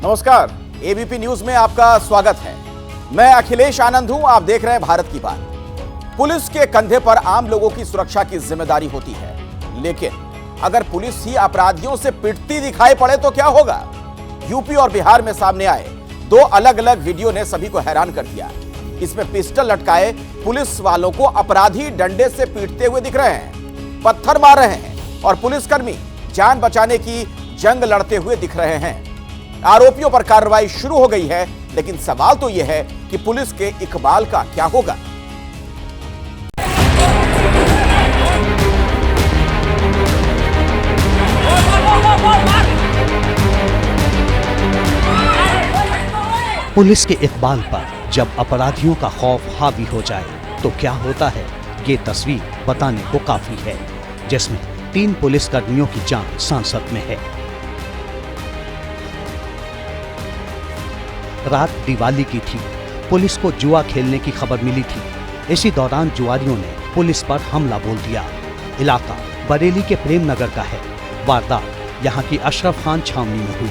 नमस्कार, ABP news में आपका स्वागत है। मैं अखिलेश आनंद हूं। आप देख रहे हैं भारत की बात। पुलिस के कंधे पर आम लोगों की सुरक्षा की जिम्मेदारी होती है, लेकिन अगर पुलिस ही अपराधियों से पिटती दिखाई पड़े तो क्या होगा? यूपी और बिहार में सामने आए दो अलग अलग वीडियो ने सभी को हैरान कर दिया। इसमें पिस्टल लटकाए पुलिस वालों को अपराधी डंडे से पीटते हुए दिख रहे हैं, पत्थर मार रहे हैं और पुलिसकर्मी जान बचाने की जंग लड़ते हुए दिख रहे हैं। आरोपियों पर कार्रवाई शुरू हो गई है, लेकिन सवाल तो यह है कि पुलिस के इकबाल का क्या होगा? पुलिस के इकबाल पर जब अपराधियों का खौफ हावी हो जाए तो क्या होता है, ये तस्वीर बताने को काफी है, जिसमें 3 पुलिसकर्मियों की जान सांसत में है। रात दिवाली की थी। पुलिस को जुआ खेलने की खबर मिली थी। इसी दौरान जुआरियों ने पुलिस पर हमला बोल दिया। इलाका बरेली के प्रेम नगर का है। वारदात यहां की अशरफ खान छावनी में हुई।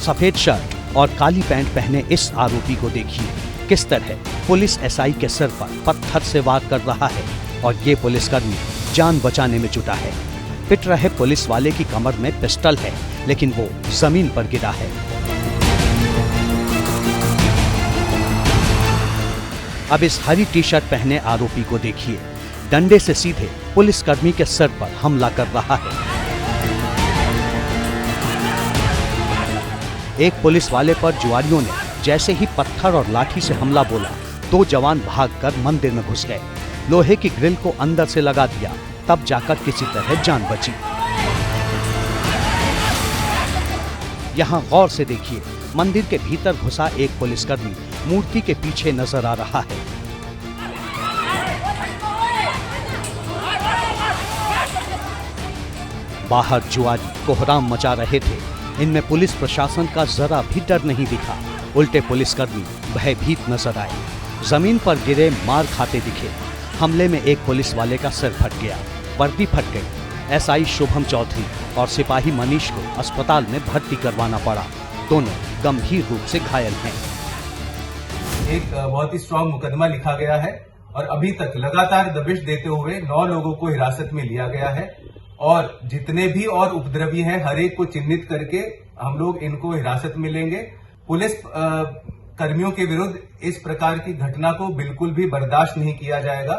सफेद शर्ट और काली पैंट पहने इस आरोपी को देखिए, किस तरह पुलिस एसआई के सिर पर पत्थर से वार कर रहा है और ये पुलिसकर्मी जान बचाने में जुटा है। पिट रहे पुलिस वाले की कमर में पिस्टल है, लेकिन वो जमीन पर गिरा है। अब इस हरी टी शर्ट पहने आरोपी को देखिए, डंडे से सीधे पुलिसकर्मी के सिर पर हमला कर रहा है। एक पुलिस वाले पर जुआरियों ने जैसे ही पत्थर और लाठी से हमला बोला, 2 जवान भागकर मंदिर में घुस गए। लोहे की ग्रिल को अंदर से लगा दिया, तब जाकर किसी तरह जान बची। यहाँ गौर से देखिए, मंदिर के भीतर घुसा एक पुलिसकर्मी मूर्ति के पीछे नजर आ रहा है। बाहर जुआरी कोहराम मचा रहे थे। इनमें पुलिस प्रशासन का जरा भी डर नहीं दिखा। उल्टे पुलिसकर्मी भयभीत नजर आए। जमीन पर गिरे मार खाते दिखे। हमले में एक पुलिस वाले का सिर फट गया, वर्दी फट गई। एसआई शुभम चौधरी और सिपाही मनीष को अस्पताल में भर्ती करवाना पड़ा। दोनों गंभीर रूप से घायल हैं। एक बहुत ही स्ट्रांग मुकदमा लिखा गया है और अभी तक लगातार दबिश देते हुए 9 लोगों को हिरासत में लिया गया है और जितने भी और उपद्रवी हैं हर एक को चिन्हित करके हम लोग इनको हिरासत में लेंगे। पुलिस कर्मियों के विरुद्ध इस प्रकार की घटना को बिल्कुल भी बर्दाश्त नहीं किया जाएगा।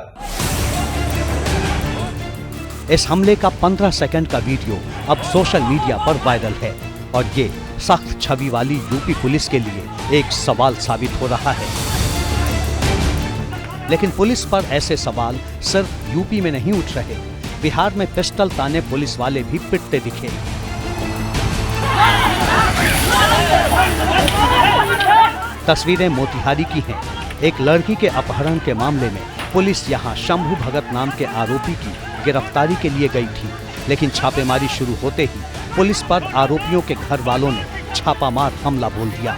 इस हमले का 15 सेकंड का वीडियो अब सोशल मीडिया पर वायरल है और ये सख्त छवि वाली यूपी पुलिस के लिए एक सवाल साबित हो रहा है। लेकिन पुलिस पर ऐसे सवाल सिर्फ यूपी में नहीं उठ रहे। बिहार में पिस्टल ताने पुलिस वाले भी पिटते दिखे। तस्वीरें मोतिहारी की हैं। एक लड़की के अपहरण के मामले में पुलिस यहां शंभू भगत नाम के आरोपी की गिरफ्तारी के लिए गई थी, लेकिन छापेमारी शुरू होते ही पुलिस पर आरोपियों के घर वालों ने छापामार हमला बोल दिया।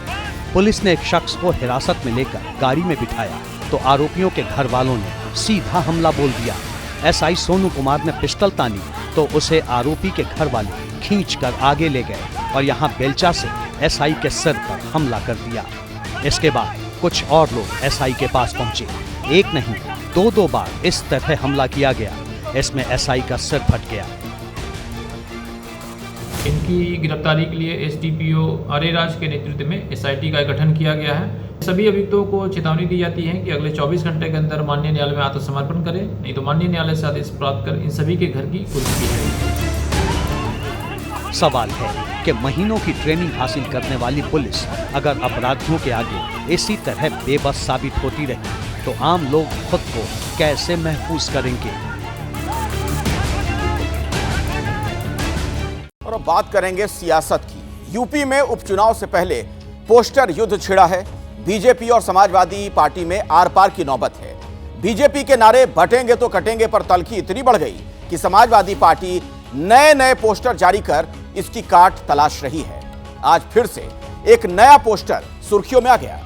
पुलिस ने एक शख्स को हिरासत में लेकर गाड़ी में बिठाया तो आरोपियों के घर वालों ने सीधा हमला बोल दिया। एसआई सोनू कुमार ने पिस्टल तानी तो उसे आरोपी के घर वाले खींचकर आगे ले गए और यहां बेलचा से एसआई के सिर पर हमला कर दिया। इसके बाद कुछ और लोग एसआई के पास पहुंचे। एक नहीं 2 बार इस तरह हमला किया गया। इसमें एसआई का सिर फट गया। इनकी गिरफ्तारी के लिए एसडीपीओ आर्यराज के नेतृत्व में एसआईटी का गठन किया गया है। सभी अभियुक्तों को चेतावनी दी जाती है कि अगले 24 घंटे के अंदर माननीय न्यायालय में आत्मसमर्पण करें, नहीं तो माननीय न्यायालय से आदेश प्राप्त कर इन सभी के घर की कुर्की की जाएगी। सवाल है कि महीनों की ट्रेनिंग हासिल करने वाली पुलिस अगर अपराधियों के आगे इसी तरह बेबस साबित होती रही तो आम लोग खुद को कैसे महफूज करेंगे? और अब बात करेंगे सियासत की। यूपी में उपचुनाव से पहले पोस्टर युद्ध छिड़ा है। बीजेपी और समाजवादी पार्टी में आर पार की नौबत है। बीजेपी के नारे बटेंगे तो कटेंगे पर तल्खी इतनी बढ़ गई कि समाजवादी पार्टी नए पोस्टर जारी कर इसकी काट तलाश रही है। आज फिर से एक नया पोस्टर सुर्खियों में आ गया।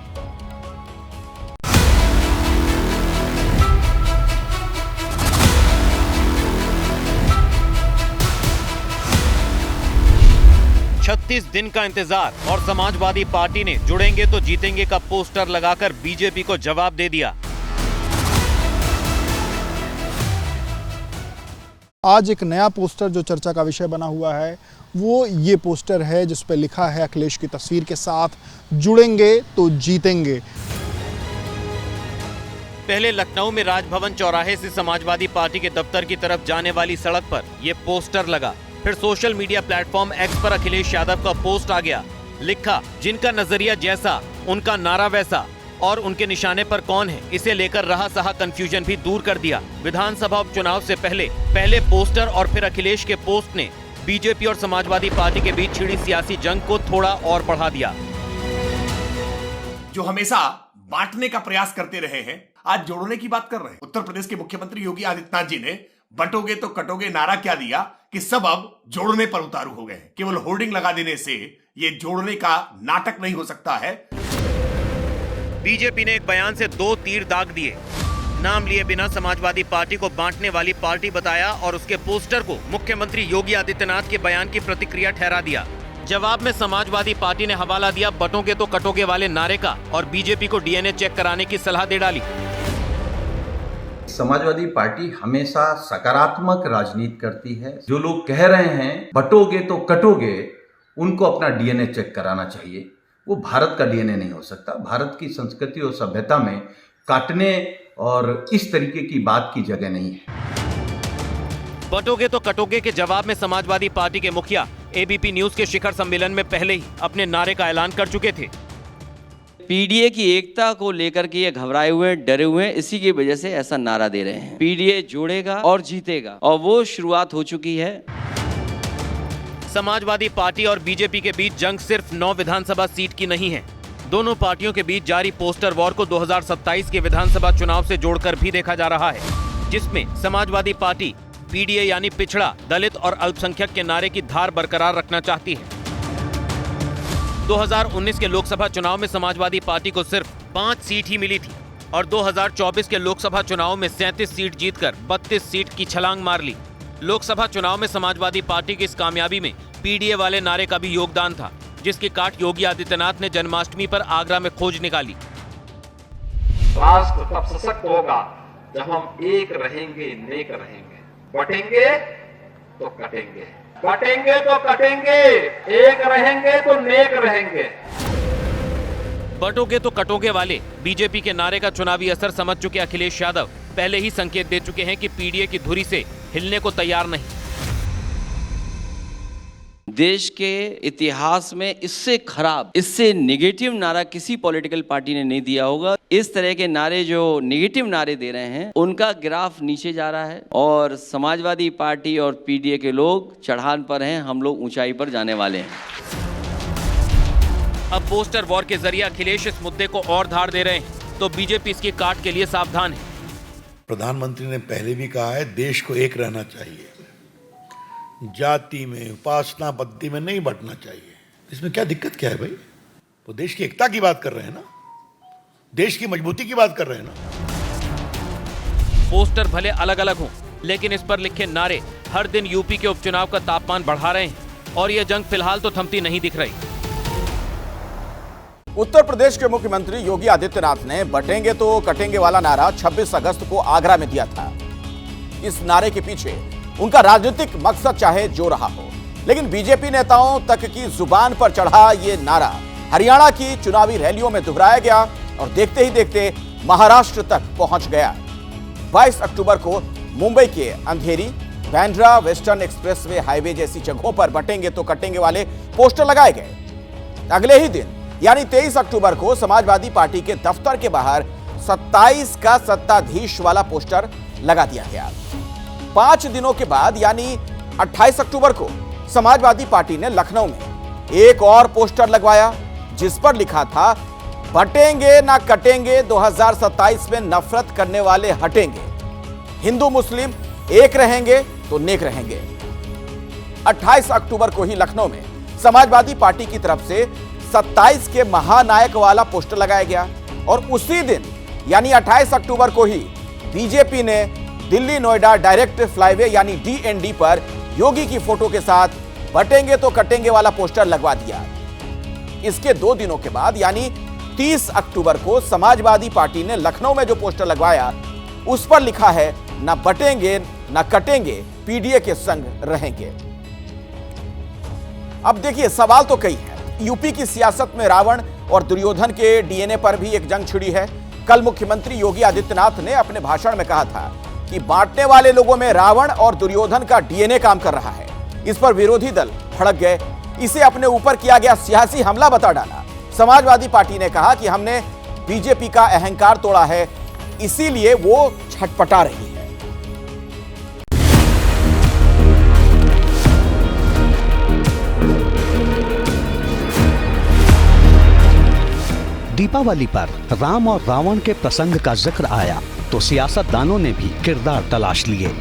32 दिन का इंतजार और समाजवादी पार्टी ने जुड़ेंगे तो जीतेंगे का पोस्टर लगाकर बीजेपी को जवाब दे दिया। आज एक नया पोस्टर जो चर्चा का विषय बना हुआ है वो ये पोस्टर है जिस पर लिखा है अखिलेश की तस्वीर के साथ, जुड़ेंगे तो जीतेंगे। पहले लखनऊ में राजभवन चौराहे से समाजवादी पार्टी के दफ्तर की तरफ जाने वाली सड़क पर यह पोस्टर लगा। फिर सोशल मीडिया प्लेटफॉर्म एक्स पर अखिलेश यादव का पोस्ट आ गया। लिखा, जिनका नजरिया जैसा उनका नारा वैसा, और उनके निशाने पर कौन है, इसे लेकर रहा सहा कंफ्यूजन भी दूर कर दिया। विधानसभा उपचुनाव से पहले पोस्टर और फिर अखिलेश के पोस्ट ने बीजेपी और समाजवादी पार्टी के बीच छिड़ी सियासी जंग को थोड़ा और बढ़ा दिया। जो हमेशा बांटने का प्रयास करते रहे हैं, आज जोड़ने की बात कर रहे हैं। उत्तर प्रदेश के मुख्यमंत्री योगी आदित्यनाथ जी ने बंटोगे तो कटोगे नारा क्या दिया कि सब अब जोड़ने पर उतारू हो गए हैं। केवल होर्डिंग लगा देने से ये जोड़ने का नाटक नहीं हो सकता है। बीजेपी ने एक बयान से 2 तीर दाग दिए। नाम लिए बिना समाजवादी पार्टी को बांटने वाली पार्टी बताया और उसके पोस्टर को मुख्यमंत्री योगी आदित्यनाथ के बयान की प्रतिक्रिया ठहरा दिया। जवाब में समाजवादी पार्टी ने हवाला दिया बंटोगे तो कटोगे वाले नारे का और बीजेपी को डीएनए चेक कराने की सलाह दे डाली। समाजवादी पार्टी हमेशा सकारात्मक राजनीति करती है। जो लोग कह रहे हैं बंटोगे तो कटोगे, उनको अपना डीएनए चेक कराना चाहिए। वो भारत का डीएनए नहीं हो सकता। भारत की संस्कृति और सभ्यता में काटने और इस तरीके की बात की जगह नहीं है। बंटोगे तो कटोगे के जवाब में समाजवादी पार्टी के मुखिया एबीपी न्यूज के शिखर सम्मेलन में पहले ही अपने नारे का ऐलान कर चुके थे। पीडीए की एकता को लेकर के ये घबराए हुए, डरे हुए, इसी की वजह से ऐसा नारा दे रहे हैं। पीडीए जोड़ेगा और जीतेगा, और वो शुरुआत हो चुकी है। समाजवादी पार्टी और बीजेपी के बीच जंग सिर्फ 9 विधानसभा सीट की नहीं है। दोनों पार्टियों के बीच जारी पोस्टर वॉर को 2027 के विधानसभा चुनाव से जोड़कर भी देखा जा रहा है, जिसमें समाजवादी पार्टी पीडीए यानी पिछड़ा, दलित और अल्पसंख्यक के नारे की धार बरकरार रखना चाहती है। 2019 के लोकसभा चुनाव में समाजवादी पार्टी को सिर्फ 5 सीट ही मिली थी और 2024 के लोकसभा चुनाव में 37 सीट जीतकर 32 सीट की छलांग मार ली। लोकसभा चुनाव में समाजवादी पार्टी की इस कामयाबी में पीडीए वाले नारे का भी योगदान था, जिसकी काट योगी आदित्यनाथ ने जन्माष्टमी पर आगरा में खोज निकाली। राष्ट्र तब सशक्त होगा जब हम एक रहेंगे, नेक रहेंगे। बटेंगे तो कटेंगे, बटेंगे तो कटेंगे, एक रहेंगे तो नेक रहेंगे। बंटोगे तो कटोगे वाले बीजेपी के नारे का चुनावी असर समझ चुके अखिलेश यादव पहले ही संकेत दे चुके हैं कि पीडीए की धुरी से हिलने को तैयार नहीं। देश के इतिहास में इससे खराब, इससे नेगेटिव नारा किसी पॉलिटिकल पार्टी ने नहीं दिया होगा। इस तरह के नारे, जो नेगेटिव नारे दे रहे हैं, उनका ग्राफ नीचे जा रहा है और समाजवादी पार्टी और पीडीए के लोग चढ़ान पर हैं, हम लोग ऊंचाई पर जाने वाले हैं। अब पोस्टर वॉर के जरिए अखिलेश इस मुद्दे को और धार दे रहे हैं, तो बीजेपी इसकी काट के लिए सावधान है। प्रधानमंत्री ने पहले भी कहा है देश को एक रहना चाहिए, जाति में, उपासना पद्धति में नहीं बंटना चाहिए। इसमें क्या दिक्कत क्या है भाई? वो देश की एकता की बात कर रहे हैं ना, देश की मजबूती की बात कर रहे हैं ना। पोस्टर भले अलग अलग हों, लेकिन इस पर लिखे नारे हर दिन यूपी के उपचुनाव का तापमान बढ़ा रहे हैं और यह जंग फिलहाल तो थमती नहीं दिख रही। उत्तर प्रदेश के मुख्यमंत्री योगी आदित्यनाथ ने बटेंगे तो कटेंगे वाला नारा 26 अगस्त को आगरा में दिया था। इस नारे के पीछे उनका राजनीतिक मकसद चाहे जो रहा हो, लेकिन बीजेपी नेताओं तक की जुबान पर चढ़ा ये नारा हरियाणा की चुनावी रैलियों में दोहराया गया और देखते ही देखते महाराष्ट्र तक पहुंच गया। 22 अक्टूबर को मुंबई के अंधेरी, बांद्रा वेस्टर्न एक्सप्रेसवे हाईवे जैसी जगहों पर बटेंगे तो कटेंगे वाले पोस्टर लगाए गए। अगले ही दिन यानी 23 अक्टूबर को समाजवादी पार्टी के दफ्तर के बाहर 27 का सत्ताधीश वाला पोस्टर लगा दिया गया। 5 दिनों के बाद यानी 28 अक्टूबर को समाजवादी पार्टी ने लखनऊ में एक और पोस्टर लगवाया, जिस पर लिखा था बटेंगे ना कटेंगे, 2027 में नफरत करने वाले हटेंगे, हिंदू मुस्लिम एक रहेंगे तो नेक रहेंगे। 28 अक्टूबर को ही लखनऊ में समाजवादी पार्टी की तरफ से 27 के महानायक वाला पोस्टर लगाया गया और उसी दिन यानी 28 अक्टूबर को ही बीजेपी ने दिल्ली नोएडा डायरेक्ट फ्लाईवे यानी डीएनडी पर योगी की फोटो के साथ बटेंगे तो कटेंगे वाला पोस्टर लगवा दिया। इसके 2 दिनों के बाद यानी 30 अक्टूबर को समाजवादी पार्टी ने लखनऊ में जो पोस्टर लगवाया उस पर लिखा है ना बटेंगे ना कटेंगे, पीडीए के संग रहेंगे। अब देखिए सवाल तो कई है। यूपी की सियासत में रावण और दुर्योधन के डीएनए पर भी एक जंग छिड़ी है। कल मुख्यमंत्री योगी आदित्यनाथ ने अपने भाषण में कहा था कि बांटने वाले लोगों में रावण और दुर्योधन का डीएनए काम कर रहा है। इस पर विरोधी दल भड़क गए, इसे अपने ऊपर किया गया सियासी हमला बता डाला। समाजवादी पार्टी ने कहा कि हमने बीजेपी का अहंकार तोड़ा है, इसीलिए वो छटपटा रही है। दीपावली पर राम और रावण के प्रसंग का जिक्र आया तो सियासतदानों ने भी किरदार तलाश लिए।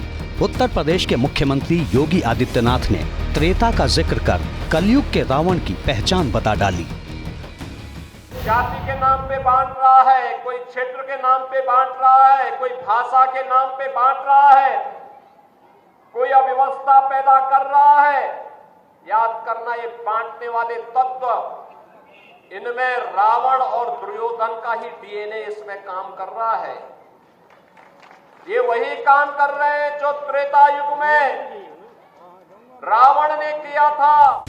उत्तर प्रदेश के मुख्यमंत्री योगी आदित्यनाथ ने त्रेता का जिक्र कर कलयुग के रावण की पहचान बता डाली। जाति के नाम पे बांट रहा है, कोई क्षेत्र के नाम पे बांट रहा है, कोई भाषा के नाम पे बांट रहा है, कोई अव्यवस्था पैदा कर रहा है। याद करना, ये बांटने वाले तत्व, इनमें रावण और दुर्योधन का ही डीएनए इसमें काम कर रहा है। ये वही काम कर रहे हैं जो त्रेता युग में रावण ने किया था।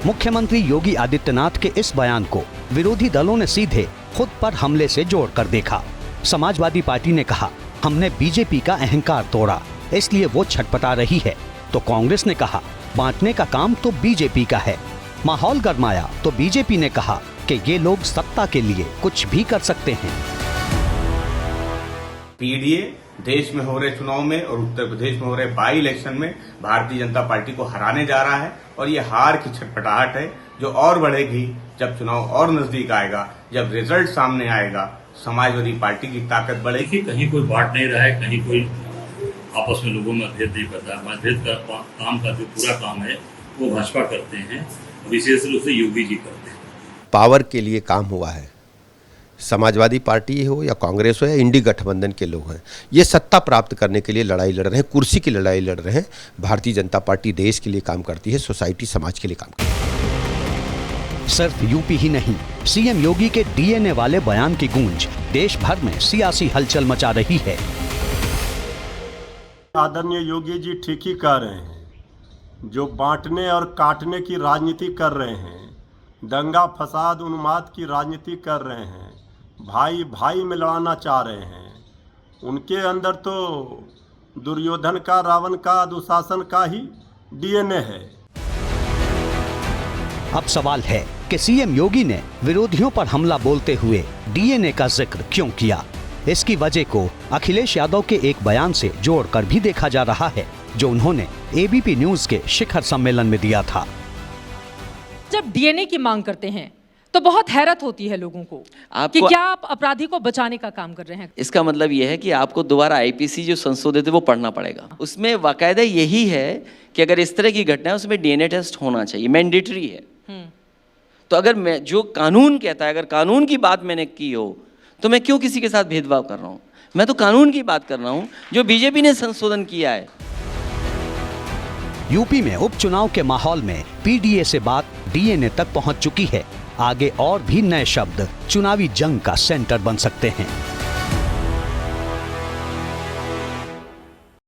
मुख्यमंत्री योगी आदित्यनाथ के इस बयान को विरोधी दलों ने सीधे खुद पर हमले से जोड़कर देखा। समाजवादी पार्टी ने कहा हमने बीजेपी का अहंकार तोड़ा, इसलिए वो छटपटा रही है। तो कांग्रेस ने कहा बांटने का काम तो बीजेपी का है। माहौल गरमाया तो बीजेपी ने कहा कि ये लोग सत्ता के लिए कुछ भी कर सकते हैं। पीडीए देश में हो रहे चुनाव में और उत्तर प्रदेश में हो रहे बाई इलेक्शन में भारतीय जनता पार्टी को हराने जा रहा है और ये हार की छटपटाहट है जो और बढ़ेगी जब चुनाव और नजदीक आएगा, जब रिजल्ट सामने आएगा। समाजवादी पार्टी की ताकत बढ़ेगी। कहीं कोई बांट नहीं रहा है, कहीं कोई आपस में लोगों में मतभेद नहीं करता। मतभेद का काम का जो पूरा काम है वो भाजपा करते हैं, विशेष रूप से योगी जी करते हैं। पावर के लिए काम हुआ है। समाजवादी पार्टी हो या कांग्रेस हो या इंडी गठबंधन के लोग हैं, ये सत्ता प्राप्त करने के लिए लड़ाई लड़ रहे हैं, कुर्सी की लड़ाई लड़ रहे हैं। भारतीय जनता पार्टी देश के लिए काम करती है, सोसाइटी समाज के लिए काम करती है। सिर्फ यूपी ही नहीं, सीएम योगी के डीएनए वाले बयान की गूंज देश भर में सियासी हलचल मचा रही है। आदरणीय योगी जी ठीक ही कह रहे हैं। जो बांटने और काटने की राजनीति कर रहे हैं, दंगा फसाद उन्माद की राजनीति कर रहे हैं, भाई भाई में लड़ाना चाह रहे हैं, उनके अंदर तो दुर्योधन का, रावण का, दुशासन का ही डीएनए है। अब सवाल है कि सीएम योगी ने विरोधियों पर हमला बोलते हुए डीएनए का जिक्र क्यों किया। इसकी वजह को अखिलेश यादव के एक बयान से जोड़कर भी देखा जा रहा है जो उन्होंने एबीपी न्यूज के शिखर सम्मेलन में दिया था। जब डीएनए की मांग करते हैं तो बहुत हैरत होती है लोगों को कि क्या आप अपराधी को बचाने का काम कर रहे हैं। इसका मतलब यह है कि आपको दोबारा आईपीसी जो संशोधित है वो पढ़ना पड़ेगा। उसमें बाकायदा यही है कि अगर इस तरह की घटना है उसमें डीएनए टेस्ट होना चाहिए, मैंडेटरी है। तो अगर मैं जो कानून कहता है, अगर कानून की बात मैंने की हो तो मैं क्यों किसी के साथ भेदभाव कर रहा हूँ। मैं तो कानून की बात कर रहा हूँ जो बीजेपी ने संशोधन किया है। यूपी में उपचुनाव के माहौल में पीडीए से बात डीएनए तक पहुंच चुकी है। आगे और भी नए शब्द चुनावी जंग का सेंटर बन सकते हैं।